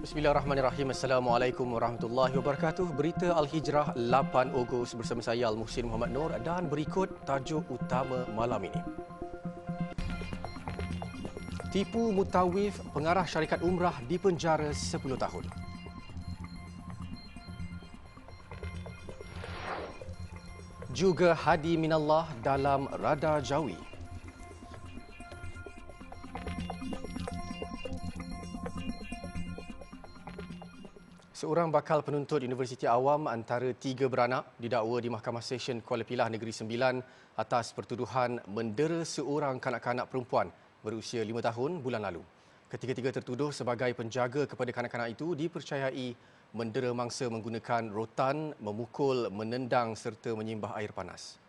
Bismillahirrahmanirrahim. Assalamualaikum warahmatullahi wabarakatuh. Berita Al-Hijrah 8 Ogos bersama saya Al-Muhsin Muhammad Nur dan berikut tajuk utama malam ini. Tipu mutawif pengarah syarikat umrah dipenjara 10 tahun. Juga Hadi Minallah dalam radar Jawi. Seorang bakal penuntut Universiti Awam antara 3 beranak didakwa di Mahkamah Session Kuala Pilah Negeri Sembilan atas pertuduhan mendera seorang kanak-kanak perempuan berusia 5 tahun bulan lalu. Ketiga-tiga tertuduh sebagai penjaga kepada kanak-kanak itu dipercayai mendera mangsa menggunakan rotan, memukul, menendang serta menyimbah air panas.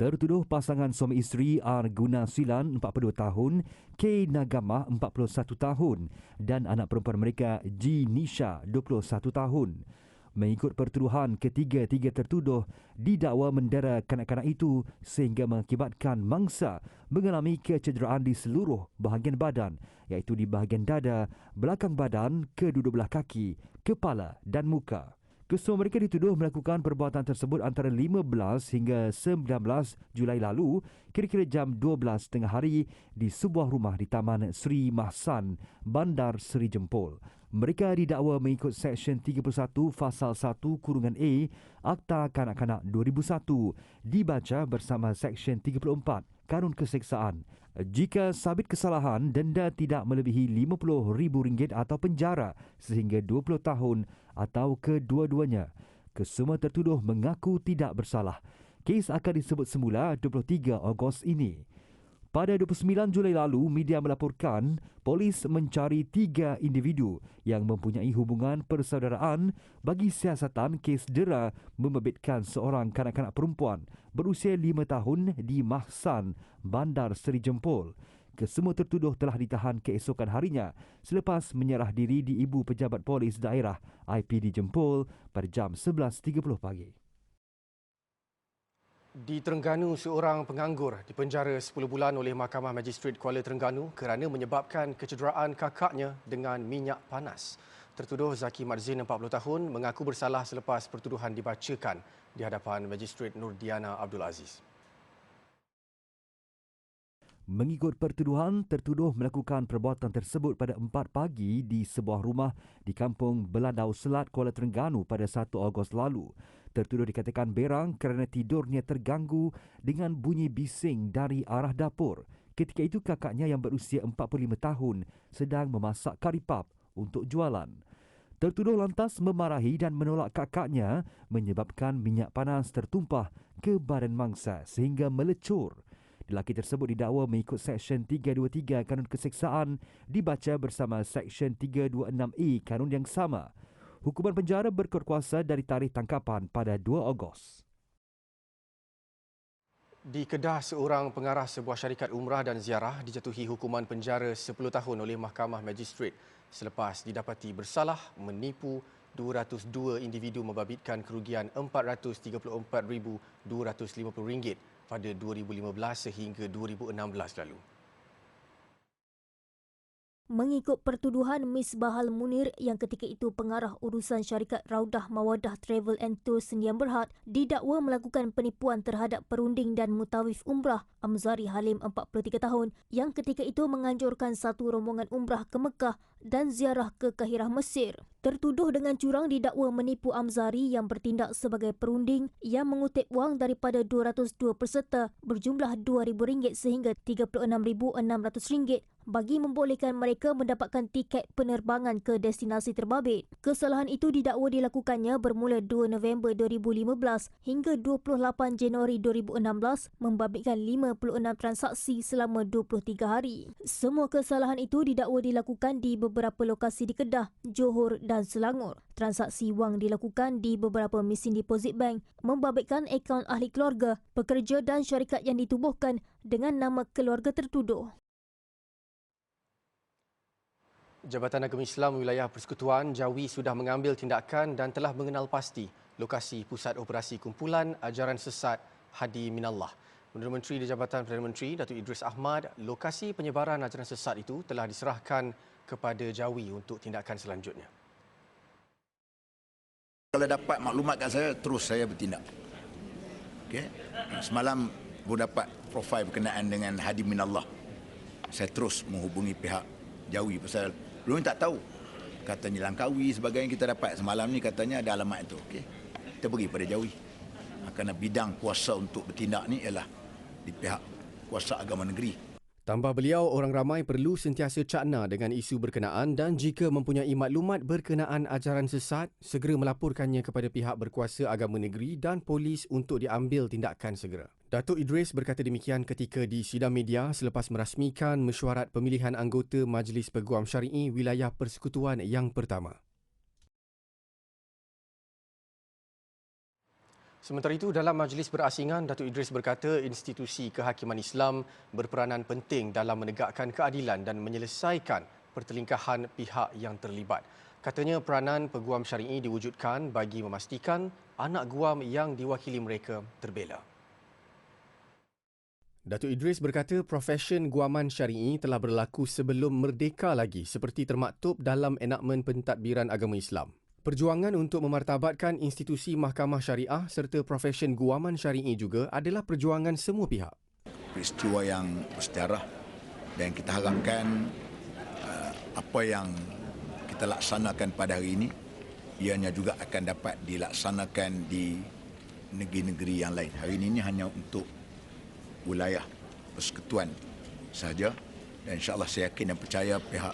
Tertuduh pasangan suami isteri R. Gunasilan 42 tahun, K. Nagamah 41 tahun dan anak perempuan mereka G. Nisha 21 tahun. Mengikut pertuduhan, ketiga-tiga tertuduh didakwa mendera kanak-kanak itu sehingga mengakibatkan mangsa mengalami kecederaan di seluruh bahagian badan iaitu di bahagian dada, belakang badan, kedua belah kaki, kepala dan muka. Kesemua mereka dituduh melakukan perbuatan tersebut antara 15 hingga 19 Julai lalu, kira-kira jam 12 tengah hari di sebuah rumah di Taman Sri Mahsan, Bandar Seri Jempol. Mereka didakwa mengikut Seksyen 31 Fasal 1 Kurungan A Akta Kanak-Kanak 2001 dibaca bersama Seksyen 34 Kanun Keseksaan. Jika sabit kesalahan, denda tidak melebihi RM50,000 atau penjara sehingga 20 tahun atau kedua-duanya. Kesemua tertuduh mengaku tidak bersalah. Kes akan disebut semula 23 Ogos ini. Pada 29 Julai lalu, media melaporkan polis mencari 3 individu yang mempunyai hubungan persaudaraan bagi siasatan kes dera membebitkan seorang kanak-kanak perempuan berusia 5 tahun di Mahsan, Bandar Seri Jempol. Kesemua tertuduh telah ditahan keesokan harinya selepas menyerah diri di Ibu Pejabat Polis Daerah IPD Jempol pada jam 11.30 pagi. Di Terengganu, seorang penganggur dipenjara 10 bulan oleh Mahkamah Magistrate Kuala Terengganu kerana menyebabkan kecederaan kakaknya dengan minyak panas. Tertuduh Zaki Madzin 40 tahun mengaku bersalah selepas pertuduhan dibacakan di hadapan Magistrate Nurdiana Abdul Aziz. Mengikut pertuduhan, tertuduh melakukan perbuatan tersebut pada 4 pagi di sebuah rumah di Kampung Beladau Selat, Kuala Terengganu pada 1 Ogos lalu. Tertuduh dikatakan berang kerana tidurnya terganggu dengan bunyi bising dari arah dapur. Ketika itu kakaknya yang berusia 45 tahun sedang memasak kari pap untuk jualan. Tertuduh lantas memarahi dan menolak kakaknya menyebabkan minyak panas tertumpah ke badan mangsa sehingga melecur. Lelaki tersebut didakwa mengikut Seksyen 323 Kanun Keseksaan dibaca bersama Seksyen 326E Kanun yang sama. Hukuman penjara berkuat kuasa dari tarikh tangkapan pada 2 Ogos. Di Kedah, seorang pengarah sebuah syarikat umrah dan ziarah dijatuhi hukuman penjara 10 tahun oleh Mahkamah Magistrate selepas didapati bersalah menipu 202 individu membabitkan kerugian RM434,250 pada 2015 sehingga 2016 lalu. Mengikut pertuduhan Misbahal Munir yang ketika itu pengarah urusan syarikat Raudah Mawadah Travel and Tour Sdn Bhd didakwa melakukan penipuan terhadap perunding dan mutawif umrah Amzari Halim 43 tahun yang ketika itu menganjurkan satu rombongan umrah ke Mekah dan ziarah ke Kahirah Mesir. Tertuduh dengan curang didakwa menipu Amzari yang bertindak sebagai perunding yang mengutip wang daripada 202 peserta berjumlah RM2,000 sehingga RM36,600 bagi membolehkan mereka mendapatkan tiket penerbangan ke destinasi terbabit. Kesalahan itu didakwa dilakukannya bermula 2 November 2015 hingga 28 Januari 2016 membabitkan 56 transaksi selama 23 hari. Semua kesalahan itu didakwa dilakukan di beberapa lokasi di Kedah, Johor dan Selangor. Transaksi wang dilakukan di beberapa mesin deposit bank membabitkan akaun ahli keluarga, pekerja dan syarikat yang ditubuhkan dengan nama keluarga tertuduh. Jabatan Agama Islam Wilayah Persekutuan Jawi sudah mengambil tindakan dan telah mengenal pasti lokasi pusat operasi kumpulan ajaran sesat Hadi Minallah. Menurut Menteri di Jabatan Perdana Menteri, Datuk Idris Ahmad, lokasi penyebaran ajaran sesat itu telah diserahkan kepada Jawi untuk tindakan selanjutnya. Kalau dapat maklumat kat saya, terus saya bertindak. Okay? Semalam saya dapat profil berkenaan dengan Hadi Minallah. Saya terus menghubungi pihak Jawi pasal belum tak tahu. Katanya Langkawi sebagainya kita dapat. Semalam ni katanya ada alamat itu. Okay? Kita pergi pada Jawi. Kerana bidang kuasa untuk bertindak ni ialah di pihak kuasa agama negeri. Tambah beliau, orang ramai perlu sentiasa cakna dengan isu berkenaan dan jika mempunyai maklumat berkenaan ajaran sesat, segera melaporkannya kepada pihak berkuasa agama negeri dan polis untuk diambil tindakan segera. Datuk Idris berkata demikian ketika di sidang media selepas merasmikan mesyuarat pemilihan anggota Majlis Peguam Syari'i Wilayah Persekutuan yang pertama. Sementara itu, dalam majlis berasingan, Datuk Idris berkata institusi kehakiman Islam berperanan penting dalam menegakkan keadilan dan menyelesaikan pertelingkahan pihak yang terlibat. Katanya peranan peguam syari'i diwujudkan bagi memastikan anak guam yang diwakili mereka terbela. Datuk Idris berkata profesyen guaman syari'i telah berlaku sebelum merdeka lagi seperti termaktub dalam enakmen pentadbiran agama Islam. Perjuangan untuk memartabatkan institusi mahkamah syariah serta profesyen guaman syari'i juga adalah perjuangan semua pihak. Peristiwa yang bersejarah dan kita harapkan apa yang kita laksanakan pada hari ini ianya juga akan dapat dilaksanakan di negeri-negeri yang lain. Hari ini hanya untuk wilayah persekutuan sahaja dan insya-Allah saya yakin dan percaya pihak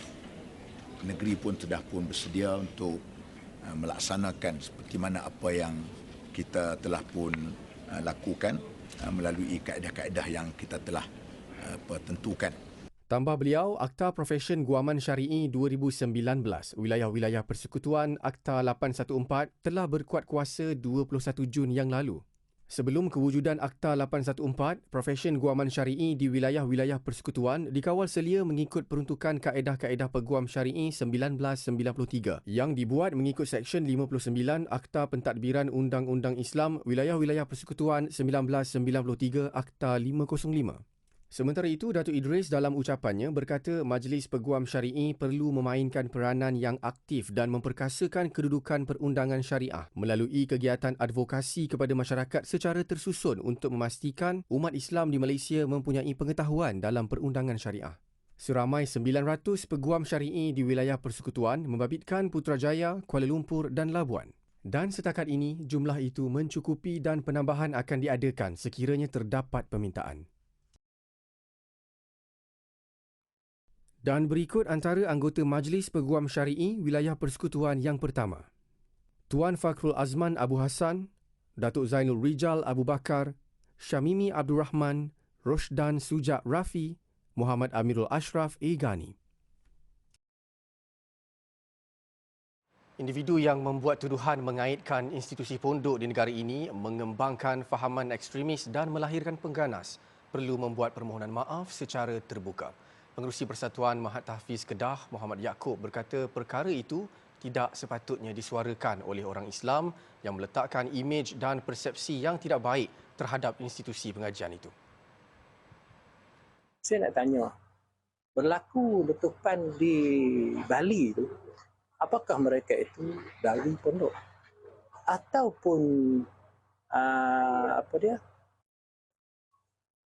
negeri pun sudah pun bersedia untuk melaksanakan seperti mana apa yang kita telah pun lakukan melalui kaedah-kaedah yang kita telah tentukan. Tambah beliau, Akta Profesyen Guaman Syari'i 2019, Wilayah-Wilayah Persekutuan Akta 814 telah berkuat kuasa 21 Jun yang lalu. Sebelum kewujudan Akta 814, profesyen guaman syari'i di wilayah-wilayah persekutuan dikawal selia mengikut peruntukan kaedah-kaedah peguam syari'i 1993 yang dibuat mengikut Seksyen 59 Akta Pentadbiran Undang-Undang Islam Wilayah-Wilayah Persekutuan 1993 Akta 505. Sementara itu, Datuk Idris dalam ucapannya berkata Majlis Peguam Syari'i perlu memainkan peranan yang aktif dan memperkasakan kedudukan perundangan syariah melalui kegiatan advokasi kepada masyarakat secara tersusun untuk memastikan umat Islam di Malaysia mempunyai pengetahuan dalam perundangan syariah. Seramai 900 peguam syari'i di wilayah persekutuan membabitkan Putrajaya, Kuala Lumpur dan Labuan. Dan setakat ini, jumlah itu mencukupi dan penambahan akan diadakan sekiranya terdapat permintaan. Dan berikut antara anggota Majlis Peguam Syari'i Wilayah Persekutuan yang pertama. Tuan Fakhrul Azman Abu Hassan, Datuk Zainul Rijal Abu Bakar, Syamimi Abdul Rahman, Roshdan Sujak Rafi, Muhammad Amirul Ashraf Egani. Individu yang membuat tuduhan mengaitkan institusi pondok di negara ini mengembangkan fahaman ekstremis dan melahirkan pengganas perlu membuat permohonan maaf secara terbuka. Pengerusi Persatuan Mahat Tahfiz Kedah, Muhammad Yaakob berkata perkara itu tidak sepatutnya disuarakan oleh orang Islam yang meletakkan imej dan persepsi yang tidak baik terhadap institusi pengajian itu. Saya nak tanya, berlaku letupan di Bali itu, apakah mereka itu dari pondok? Ataupun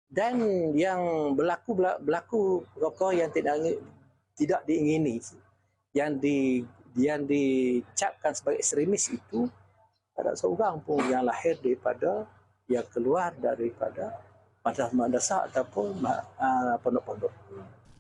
dan yang berlaku perkara yang tidak diingini, yang dicapkan sebagai ekstremis itu ada seorang pun yang lahir daripada yang keluar daripada madrasah ataupun pondok-pondok.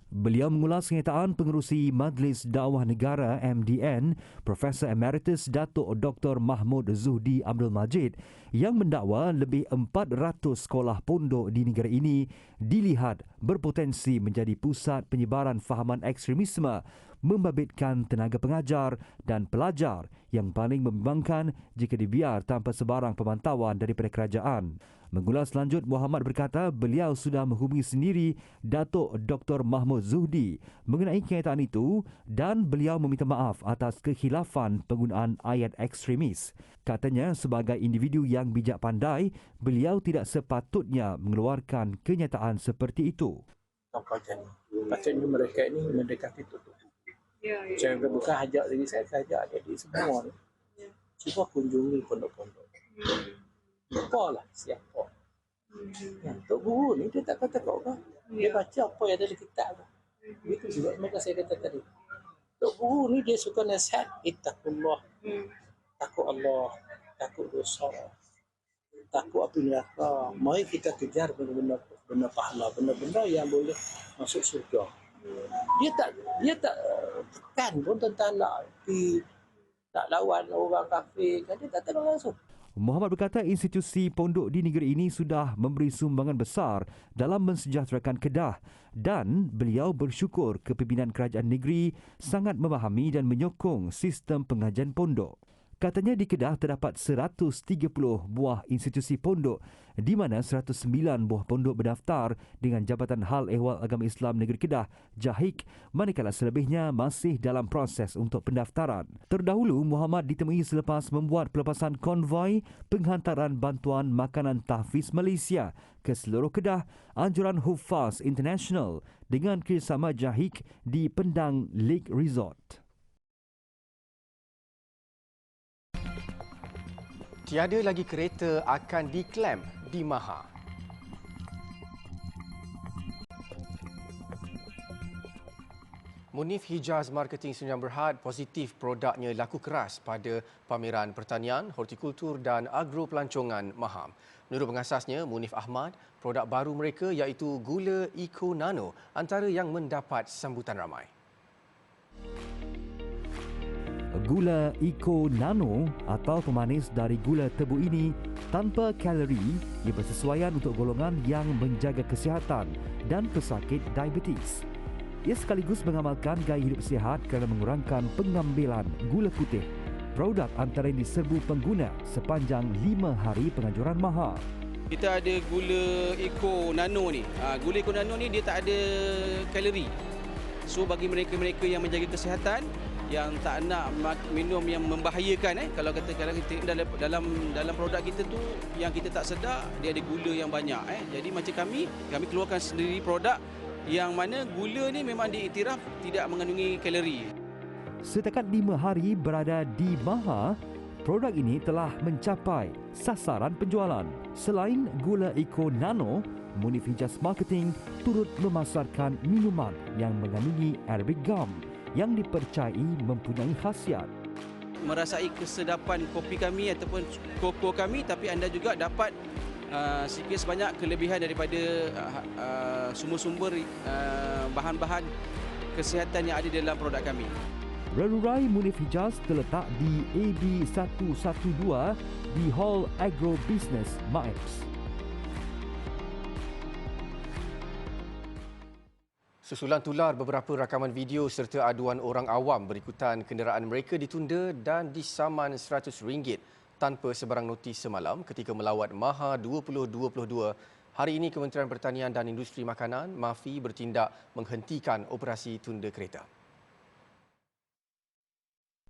Beliau mengulas kenyataan pengerusi Majlis Dakwah Negara MDN, Profesor Emeritus Datuk Dr. Mahmud Zuhdi Abdul Majid yang mendakwa lebih 400 sekolah pondok di negara ini dilihat berpotensi menjadi pusat penyebaran fahaman ekstremisme membabitkan tenaga pengajar dan pelajar yang paling membimbangkan jika dibiar tanpa sebarang pemantauan daripada kerajaan. Mengulas lanjut, Muhammad berkata beliau sudah menghubungi sendiri Datuk Dr. Mahmud Zuhdi mengenai kenyataan itu dan beliau meminta maaf atas kekhilafan penggunaan ayat ekstremis. Katanya sebagai individu yang bijak pandai, beliau tidak sepatutnya mengeluarkan kenyataan seperti itu. Patutnya mereka ini mendekati tutup. Saya bukan ajak diri saya ajak adik semua. Cuba kunjungi pondok-pondok. Lupalah siapa. Tok Guru ni dia tak kata kau kan. Dia baca apa yang ada di kitab. Itu juga mereka saya kata tadi. Tok Guru ni dia suka nasihat. Ittaqullah. Takut Allah. Takut dosa. Takut api neraka. Mari kita kejar benda-benda pahala. Benda-benda yang boleh masuk surga. Dia tak tekan pun tentang nak lawan orang kafir. Dia tak tekan langsung. Muhammad berkata institusi pondok di negeri ini sudah memberi sumbangan besar dalam mensejahterakan Kedah dan beliau bersyukur kepimpinan kerajaan negeri sangat memahami dan menyokong sistem pengajian pondok. Katanya di Kedah terdapat 130 buah institusi pondok di mana 109 buah pondok berdaftar dengan Jabatan Hal Ehwal Agama Islam Negeri Kedah, JAHIK, manakala selebihnya masih dalam proses untuk pendaftaran. Terdahulu, Muhammad ditemui selepas membuat pelepasan konvoi penghantaran bantuan makanan tahfiz Malaysia ke seluruh Kedah, anjuran Huffaz International dengan kerjasama JAHIK di Pendang Lake Resort. Tiada lagi kereta akan diklaim di Maha. Munif Hijaz Marketing Sdn Bhd positif produknya laku keras pada pameran pertanian, hortikultur dan agro pelancongan Maha. Menurut pengasasnya, Munif Ahmad, produk baru mereka iaitu gula Eco Nano antara yang mendapat sambutan ramai. Gula Eco Nano atau pemanis dari gula tebu ini tanpa kalori, ia bersesuaian untuk golongan yang menjaga kesihatan dan pesakit diabetes. Ia sekaligus mengamalkan gaya hidup sihat kerana mengurangkan pengambilan gula putih. Produk antara yang diserbu pengguna sepanjang 5 hari penganjuran Maha. Kita ada gula Eco Nano ni. Gula Eco Nano ni dia tak ada kalori. So bagi mereka-mereka yang menjaga kesihatan, yang tak nak minum yang membahayakan, kalau katakan kita dalam produk kita tu yang kita tak sedar dia ada gula yang banyak, jadi macam kami keluarkan sendiri produk yang mana gula ni memang diiktiraf tidak mengandungi kalori. Setakat 5 hari berada di Maha, produk ini telah mencapai sasaran penjualan. Selain gula Eco Nano, Munif Hijaz Marketing turut memasarkan minuman yang mengandungi Arabic gum yang dipercayai mempunyai khasiat. Merasai kesedapan kopi kami ataupun koko kami, tapi anda juga dapat sikit sebanyak kelebihan daripada sumber-sumber bahan-bahan kesihatan yang ada dalam produk kami. Rerurai Munif Hijaz terletak di AB 112 di Hall Agro Business MAEPS. Susulan tular beberapa rakaman video serta aduan orang awam berikutan kenderaan mereka ditunda dan disaman RM100 tanpa sebarang notis semalam ketika melawat Maha 2022. Hari ini Kementerian Pertanian dan Industri Makanan MAFI bertindak menghentikan operasi tunda kereta.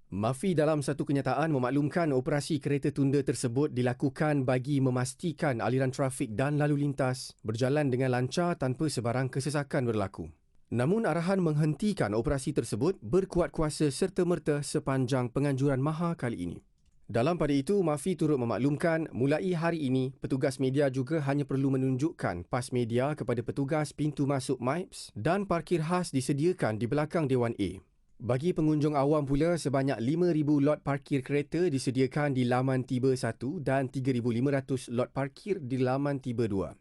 MAFI dalam satu kenyataan memaklumkan operasi kereta tunda tersebut dilakukan bagi memastikan aliran trafik dan lalu lintas berjalan dengan lancar tanpa sebarang kesesakan berlaku. Namun arahan menghentikan operasi tersebut berkuat kuasa serta-merta sepanjang penganjuran Maha kali ini. Dalam pada itu, MAFI turut memaklumkan mulai hari ini, petugas media juga hanya perlu menunjukkan pas media kepada petugas pintu masuk MAEPS dan parkir khas disediakan di belakang Dewan A. Bagi pengunjung awam pula, sebanyak 5,000 lot parkir kereta disediakan di laman tiba 1 dan 3,500 lot parkir di laman tiba 2.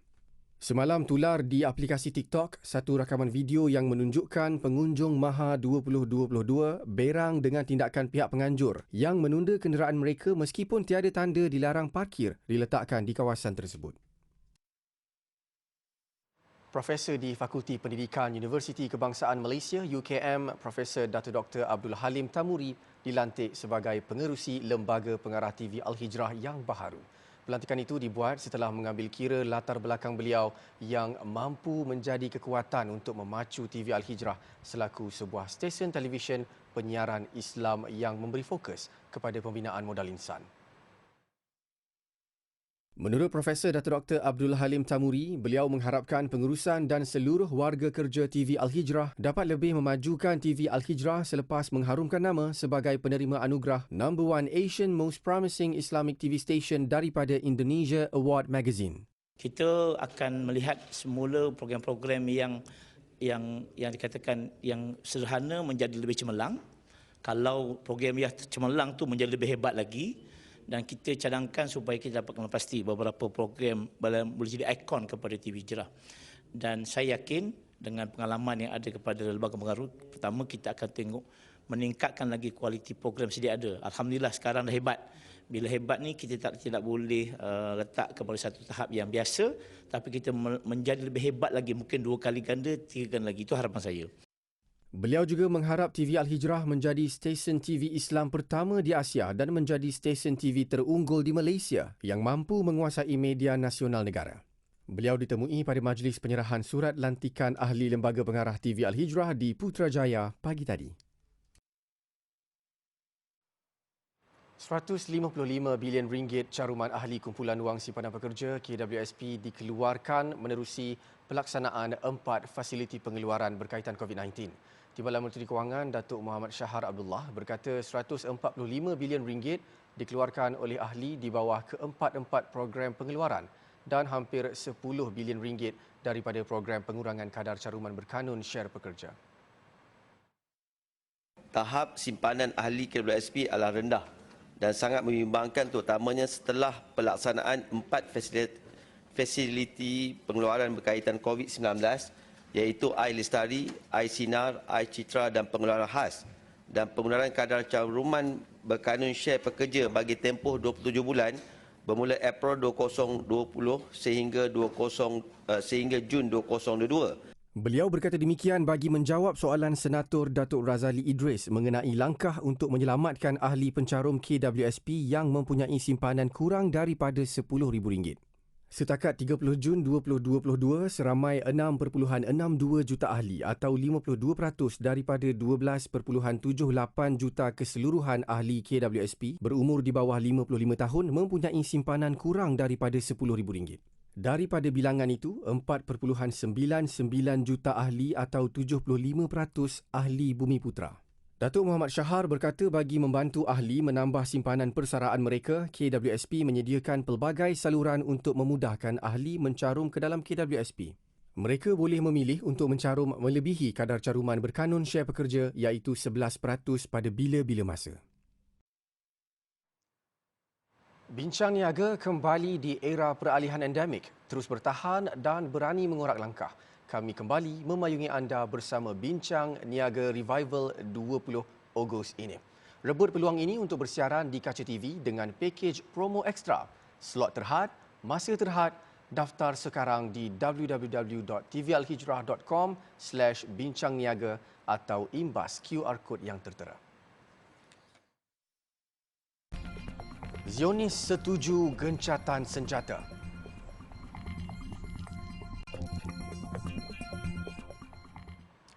Semalam tular di aplikasi TikTok satu rakaman video yang menunjukkan pengunjung Maha 2022 berang dengan tindakan pihak penganjur yang menunda kenderaan mereka meskipun tiada tanda dilarang parkir diletakkan di kawasan tersebut. Profesor di Fakulti Pendidikan Universiti Kebangsaan Malaysia UKM, Profesor Datuk Dr. Abdul Halim Tamuri dilantik sebagai pengerusi Lembaga Pengarah TV Al-Hijrah yang baharu. Pelantikan itu dibuat setelah mengambil kira latar belakang beliau yang mampu menjadi kekuatan untuk memacu TV Al-Hijrah selaku sebuah stesen televisyen penyiaran Islam yang memberi fokus kepada pembinaan modal insan. Menurut Profesor Datuk Dr. Abdul Halim Tamuri, beliau mengharapkan pengurusan dan seluruh warga kerja TV Al-Hijrah dapat lebih memajukan TV Al-Hijrah selepas mengharumkan nama sebagai penerima anugerah No. 1 Asian Most Promising Islamic TV Station daripada Indonesia Award Magazine. Kita akan melihat semula program-program yang dikatakan yang sederhana menjadi lebih cemerlang. Kalau program yang cemerlang tu menjadi lebih hebat lagi, dan kita cadangkan supaya kita dapat pasti beberapa program boleh jadi ikon kepada TV Hijrah. Dan saya yakin dengan pengalaman yang ada kepada lembaga pengaruh, pertama kita akan tengok meningkatkan lagi kualiti program sedia ada. Alhamdulillah sekarang dah hebat. Bila hebat ni kita tidak boleh letak kepada satu tahap yang biasa, tapi kita menjadi lebih hebat lagi, mungkin 2 kali ganda, 3 kali lagi. Itu harapan saya. Beliau juga mengharap TV Al-Hijrah menjadi stesen TV Islam pertama di Asia dan menjadi stesen TV terunggul di Malaysia yang mampu menguasai media nasional negara. Beliau ditemui pada majlis penyerahan surat lantikan ahli Lembaga Pengarah TV Al-Hijrah di Putrajaya pagi tadi. 155 bilion ringgit caruman ahli kumpulan wang simpanan pekerja KWSP dikeluarkan menerusi pelaksanaan 4 fasiliti pengeluaran berkaitan COVID-19. Timbalan Menteri Kewangan Datuk Muhammad Shahar Abdullah berkata 145 bilion ringgit dikeluarkan oleh ahli di bawah keempat-empat program pengeluaran dan hampir 10 bilion ringgit daripada program pengurangan kadar caruman berkanun share pekerja. Tahap simpanan ahli KWSP adalah rendah dan sangat membimbangkan, terutamanya setelah pelaksanaan 4 fasiliti pengeluaran berkaitan COVID-19 iaitu iLestari, iSinar, iCitra dan pengeluaran khas, dan pengeluaran kadar caruman berkanun share pekerja bagi tempoh 27 bulan bermula April 2020 sehingga Jun 2022. Beliau berkata demikian bagi menjawab soalan Senator Datuk Razali Idris mengenai langkah untuk menyelamatkan ahli pencarum KWSP yang mempunyai simpanan kurang daripada RM10,000. Setakat 30 Jun 2022, seramai 6.62 juta ahli atau 52% daripada 12.78 juta keseluruhan ahli KWSP berumur di bawah 55 tahun mempunyai simpanan kurang daripada RM10,000. Daripada bilangan itu, 4.99 juta ahli atau 75% ahli Bumi Putra. Datuk Muhammad Shahar berkata bagi membantu ahli menambah simpanan persaraan mereka, KWSP menyediakan pelbagai saluran untuk memudahkan ahli mencarum ke dalam KWSP. Mereka boleh memilih untuk mencarum melebihi kadar caruman berkanun share pekerja iaitu 11% pada bila-bila masa. Bincang niaga kembali di era peralihan endemik, terus bertahan dan berani mengorak langkah. Kami kembali memayungi anda bersama Bincang Niaga Revival 20 Ogos ini. Rebut peluang ini untuk bersiaran di kaca TV dengan pakej promo ekstra. Slot terhad, masa terhad, daftar sekarang di www.tvalhijrah.com/bincangniaga atau imbas QR Code yang tertera. Zionis setuju gencatan senjata.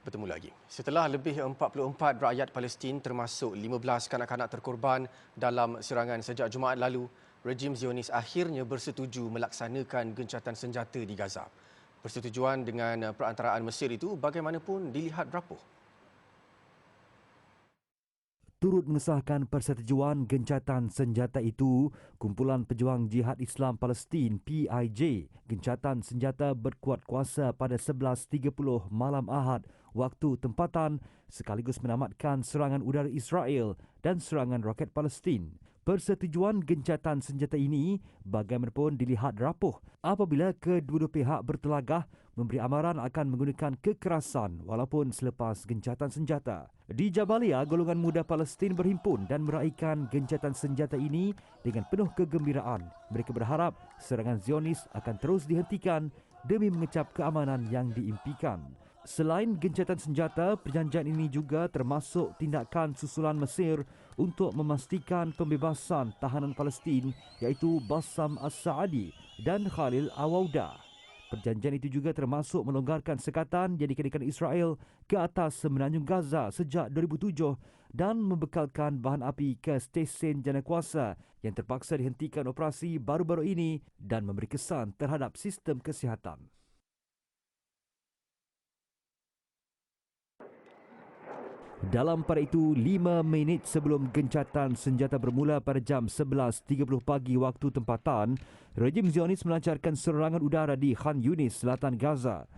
Bertemu lagi. Setelah lebih 44 rakyat Palestin termasuk 15 kanak-kanak terkorban dalam serangan sejak Jumaat lalu, rejim Zionis akhirnya bersetuju melaksanakan gencatan senjata di Gaza. Persetujuan dengan perantaraan Mesir itu bagaimanapun dilihat rapuh. Turut mengesahkan persetujuan gencatan senjata itu, Kumpulan Pejuang Jihad Islam Palestin PIJ, gencatan senjata berkuat kuasa pada 11.30 malam Ahad waktu tempatan sekaligus menamatkan serangan udara Israel dan serangan roket Palestin. Persetujuan gencatan senjata ini bagaimanapun dilihat rapuh apabila kedua-dua pihak bertelagah memberi amaran akan menggunakan kekerasan walaupun selepas gencatan senjata. Di Jabalia, golongan muda Palestin berhimpun dan meraihkan gencatan senjata ini dengan penuh kegembiraan. Mereka berharap serangan Zionis akan terus dihentikan demi mengecap keamanan yang diimpikan. Selain gencatan senjata, perjanjian ini juga termasuk tindakan susulan Mesir untuk memastikan pembebasan tahanan Palestin iaitu Bassam As-Saadi dan Khalil Awauda. Perjanjian itu juga termasuk melonggarkan sekatan yang dikenakan Israel ke atas semenanjung Gaza sejak 2007 dan membekalkan bahan api ke stesen janakuasa yang terpaksa dihentikan operasi baru-baru ini dan memberi kesan terhadap sistem kesihatan. Dalam pada itu, 5 minit sebelum gencatan senjata bermula pada jam 11.30 pagi waktu tempatan, rejim Zionis melancarkan serangan udara di Khan Yunis, selatan Gaza.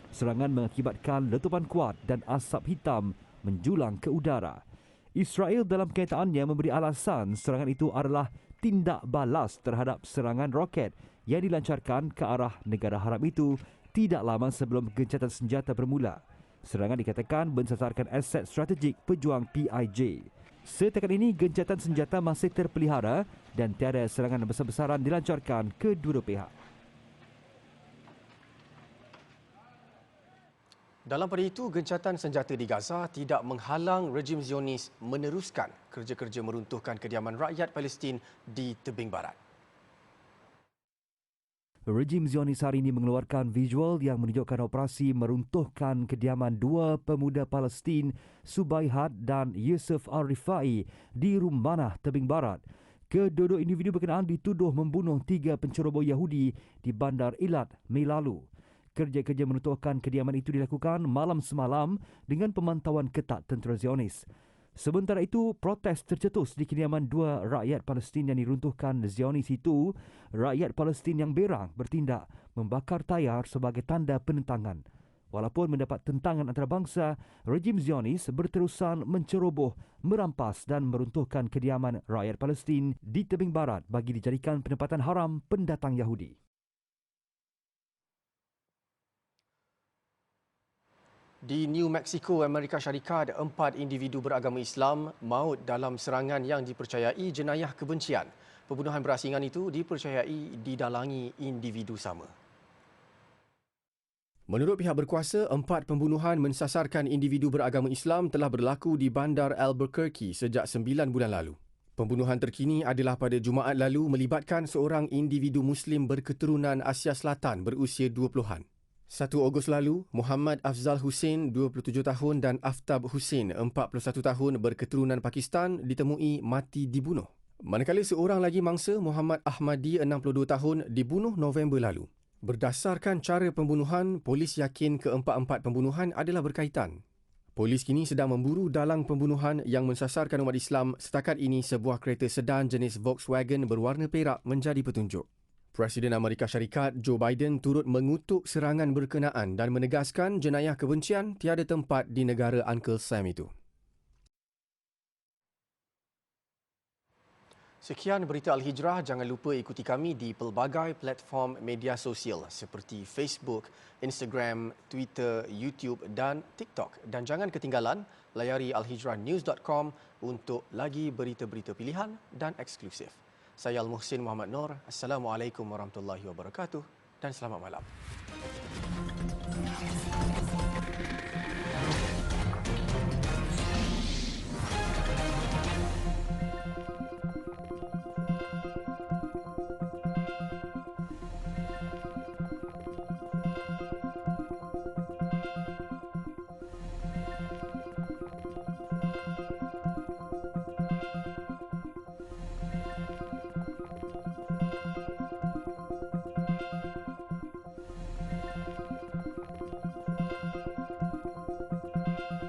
Serangan mengakibatkan letupan kuat dan asap hitam menjulang ke udara. Israel dalam kenyataannya memberi alasan serangan itu adalah tindak balas terhadap serangan roket yang dilancarkan ke arah negara haram itu tidak lama sebelum gencatan senjata bermula. Serangan dikatakan mensasarkan aset strategik pejuang PIJ. Setakat ini, gencatan senjata masih terpelihara dan tiada serangan besar-besaran dilancarkan kedua-dua pihak. Dalam pada itu, gencatan senjata di Gaza tidak menghalang rejim Zionis meneruskan kerja-kerja meruntuhkan kediaman rakyat Palestin di tebing barat. Rejim Zionis hari ini mengeluarkan visual yang menunjukkan operasi meruntuhkan kediaman dua pemuda Palestin, Subaihat dan Yusuf Al-Rifai di Rumbanah, tebing barat. Kedua-dua individu berkenaan dituduh membunuh 3 penceroboh Yahudi di Bandar Eilat, Mei lalu. Kerja-kerja meruntuhkan kediaman itu dilakukan malam semalam dengan pemantauan ketat tentera Zionis. Sementara itu, protes tercetus di kediaman dua rakyat Palestin yang diruntuhkan Zionis itu. Rakyat Palestin yang berang bertindak membakar tayar sebagai tanda penentangan. Walaupun mendapat tentangan antarabangsa, rejim Zionis berterusan menceroboh, merampas dan meruntuhkan kediaman rakyat Palestin di tebing barat bagi dijadikan penempatan haram pendatang Yahudi. Di New Mexico, Amerika Syarikat, 4 individu beragama Islam maut dalam serangan yang dipercayai jenayah kebencian. Pembunuhan berasingan itu dipercayai didalangi individu sama. Menurut pihak berkuasa, 4 pembunuhan mensasarkan individu beragama Islam telah berlaku di bandar Albuquerque sejak 9 bulan lalu. Pembunuhan terkini adalah pada Jumaat lalu melibatkan seorang individu Muslim berketurunan Asia Selatan berusia 20-an. 1 Ogos lalu, Muhammad Afzal Hussein, 27 tahun dan Aftab Hussein, 41 tahun berketurunan Pakistan ditemui mati dibunuh. Manakala seorang lagi mangsa, Muhammad Ahmadi, 62 tahun, dibunuh November lalu. Berdasarkan cara pembunuhan, polis yakin keempat-empat pembunuhan adalah berkaitan. Polis kini sedang memburu dalang pembunuhan yang mensasarkan umat Islam. Setakat ini, sebuah kereta sedan jenis Volkswagen berwarna perak menjadi petunjuk. Presiden Amerika Syarikat Joe Biden turut mengutuk serangan berkenaan dan menegaskan jenayah kebencian tiada tempat di negara Uncle Sam itu. Sekian berita Al-Hijrah. Jangan lupa ikuti kami di pelbagai platform media sosial seperti Facebook, Instagram, Twitter, YouTube dan TikTok. Dan jangan ketinggalan layari alhijrahnews.com untuk lagi berita-berita pilihan dan eksklusif. Saya Al-Muhsin Muhammad Nur. Assalamualaikum warahmatullahi wabarakatuh dan selamat malam.